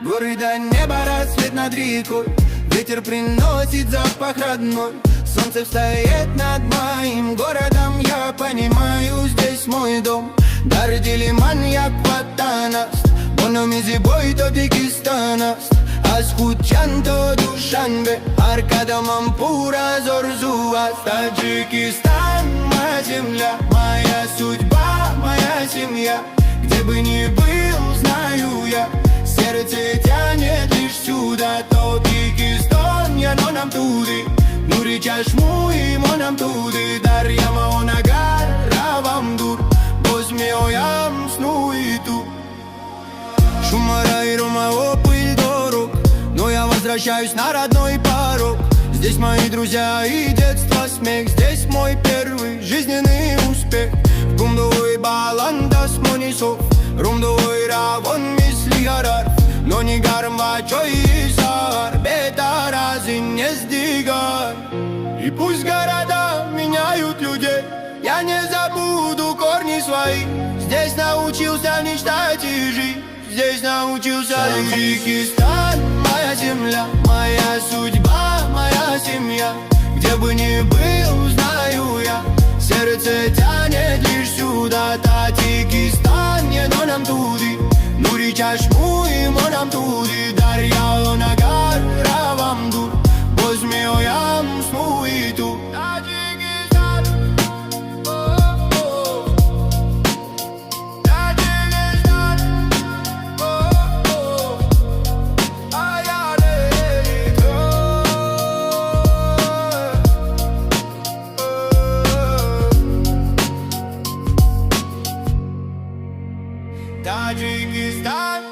Горы до неба, рассвет над рекой, ветер приносит запах родной. Солнце встает над моим городом, я понимаю, здесь мой дом. Дарджилиман як ватан аст, бономизи бой то Дагестан аст. Аз Хучан то Душанбе, аркадамам пура зорзу аст. Таджикистан, моя земля, моя судьба, моя семья. Где бы ни был, знаю я, сердце тянет лишь сюда. То Дагестан, я но нам туды, Нури чашму и монам туды. Дарьяма онагар, равамдур, бозмеоям сну и ту. Шумара и Ромао, пыль дорог, но я возвращаюсь на родной порог. Здесь мои друзья и детство, смех, здесь мой первый жизненный успех. В Гумдовой баландас монисов, Румдовой равон мисли гарар. Но не гарм вачой и сар, бетаразы не сдигар. И пусть города меняют людей, я не забуду корни свои. Здесь научился мечтать и жить, здесь научился жить. Таджикистан, моя земля, моя судьба, моя семья. Где бы ни был, знаю я, сердце тянет лишь сюда. Таджикистан, не но нам туды, Нури чашму и монам туды. Дарья онагар, равамдур, бозмеоям сну и ту. Таджикистан.